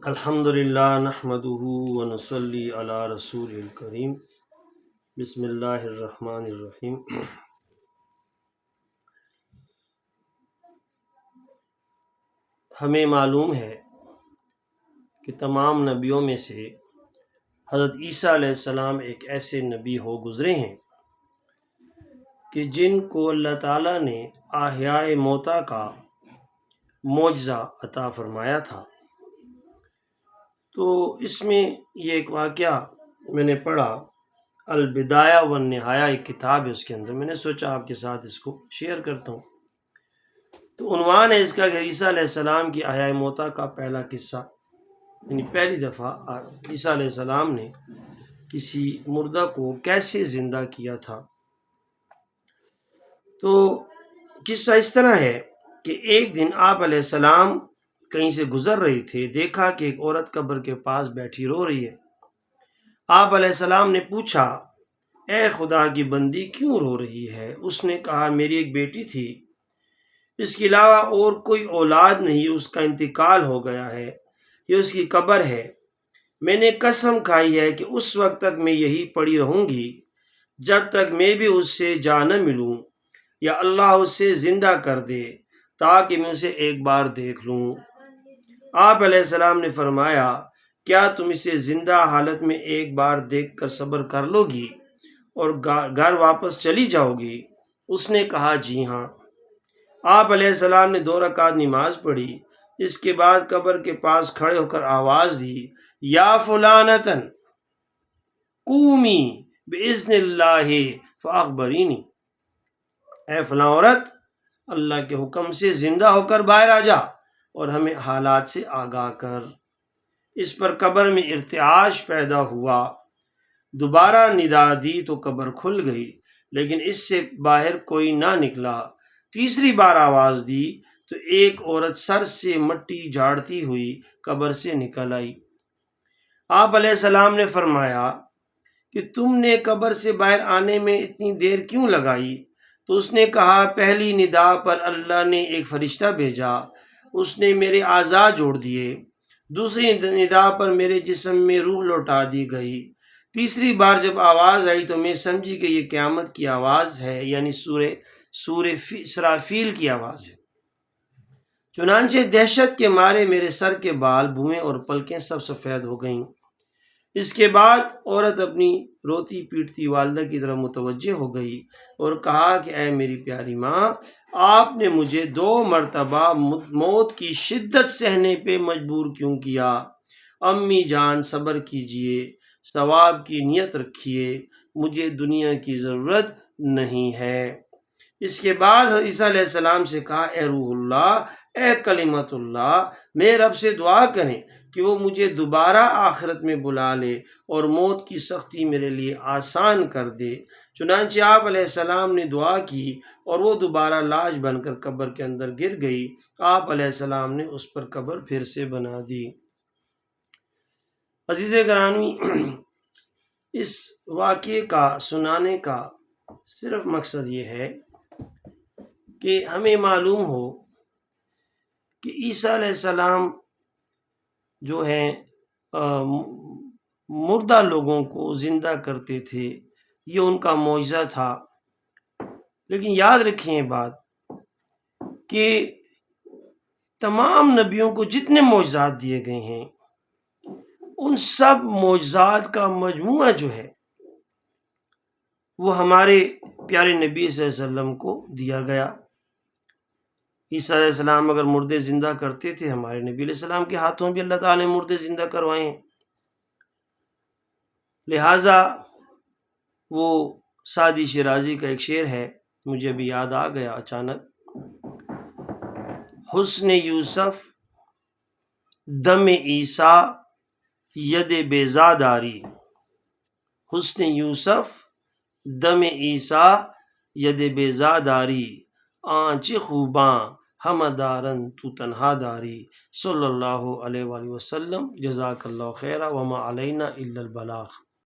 الحمد للہ نحمدہ ونصلی علی رسول الکریم بسم اللہ الرحمن الرحیم۔ ہمیں معلوم ہے کہ تمام نبیوں میں سے حضرت عیسیٰ علیہ السلام ایک ایسے نبی ہو گزرے ہیں کہ جن کو اللہ تعالیٰ نے احیاء موتا کا معجزہ عطا فرمایا تھا۔ تو اس میں یہ ایک واقعہ میں نے پڑھا، البدایہ والنہایہ ایک کتاب ہے، اس کے اندر میں نے سوچا آپ کے ساتھ اس کو شیئر کرتا ہوں۔ تو عنوان ہے اس کا کہ عیسیٰ علیہ السلام کی احیاء موتا کا پہلا قصہ، یعنی پہلی دفعہ عیسیٰ علیہ السلام نے کسی مردہ کو کیسے زندہ کیا تھا۔ تو قصہ اس طرح ہے کہ ایک دن آپ علیہ السلام کہیں سے گزر رہے تھے، دیکھا کہ ایک عورت قبر کے پاس بیٹھی رو رہی ہے۔ آپ علیہ السلام نے پوچھا، اے خدا کی بندی کیوں رو رہی ہے؟ اس نے کہا، میری ایک بیٹی تھی، اس کے علاوہ اور کوئی اولاد نہیں، اس کا انتقال ہو گیا ہے، یہ اس کی قبر ہے۔ میں نے قسم کھائی ہے کہ اس وقت تک میں یہی پڑی رہوں گی جب تک میں بھی اس سے جا نہ ملوں یا اللہ اسے زندہ کر دے تاکہ میں اسے ایک بار دیکھ لوں۔ آپ علیہ السلام نے فرمایا، کیا تم اسے زندہ حالت میں ایک بار دیکھ کر صبر کر لو گی اور گھر واپس چلی جاؤ گی؟ اس نے کہا، جی ہاں۔ آپ علیہ السلام نے 2 رکعت نماز پڑھی، اس کے بعد قبر کے پاس کھڑے ہو کر آواز دی، یا فلانتن قومی باذن اللہ فاخبرینی، اے فلاں عورت، اللہ کے حکم سے زندہ ہو کر باہر آ جا اور ہمیں حالات سے آگاہ کر۔ اس پر قبر میں ارتعاش پیدا ہوا، دوبارہ ندا دی تو قبر کھل گئی، لیکن اس سے باہر کوئی نہ نکلا۔ تیسری بار آواز دی تو ایک عورت سر سے مٹی جھاڑتی ہوئی قبر سے نکل آئی۔ آپ علیہ السلام نے فرمایا کہ تم نے قبر سے باہر آنے میں اتنی دیر کیوں لگائی؟ تو اس نے کہا، پہلی ندا پر اللہ نے ایک فرشتہ بھیجا، اس نے میرے اعضاء جوڑ دیے۔ دوسری ندا پر میرے جسم میں روح لوٹا دی گئی۔ تیسری بار جب آواز آئی تو میں سمجھی کہ یہ قیامت کی آواز ہے، یعنی سورہ اسرافیل کی آواز ہے۔ چنانچہ دہشت کے مارے میرے سر کے بال، بھویں اور پلکیں سب سفید ہو گئیں۔ اس کے بعد عورت اپنی روتی پیٹتی والدہ کی طرف متوجہ ہو گئی اور کہا کہ اے میری پیاری ماں، آپ نے مجھے 2 مرتبہ موت کی شدت سہنے پہ مجبور کیوں کیا؟ امی جان صبر کیجئے، ثواب کی نیت رکھیے، مجھے دنیا کی ضرورت نہیں ہے۔ اس کے بعد عیسیٰ علیہ السلام سے کہا، اے روح اللہ، اے کلمت اللہ، میرے رب سے دعا کریں کہ وہ مجھے دوبارہ آخرت میں بلا لے اور موت کی سختی میرے لیے آسان کر دے۔ چنانچہ آپ علیہ السلام نے دعا کی اور وہ دوبارہ لاش بن کر قبر کے اندر گر گئی۔ آپ علیہ السلام نے اس پر قبر پھر سے بنا دی۔ عزیز گرامی، اس واقعے کا سنانے کا صرف مقصد یہ ہے کہ ہمیں معلوم ہو کہ عیسیٰ علیہ السلام جو ہیں مردہ لوگوں کو زندہ کرتے تھے، یہ ان کا معجزہ تھا۔ لیکن یاد رکھیں یہ بات کہ تمام نبیوں کو جتنے معجزات دیے گئے ہیں، ان سب معجزات کا مجموعہ جو ہے وہ ہمارے پیارے نبی صلی اللہ علیہ وسلم کو دیا گیا۔ عیسیٰ علیہ السلام اگر مردے زندہ کرتے تھے، ہمارے نبی علیہ السلام کے ہاتھوں بھی اللہ تعالیٰ نے مردے زندہ کروائے ہیں۔ لہٰذا وہ سعدی شیرازی کا ایک شعر ہے، مجھے ابھی یاد آ گیا اچانک، حسن یوسف دم عیسیٰ ید بیضا داری، حسن یوسف دم عیسیٰ ید بیضا داری، آنچ خوباں ہم دارن تو تنہا داری، صلی اللہ علیہ وآلہ وسلم۔ جزاک اللہ خیرا وما علینا الا البلاغ۔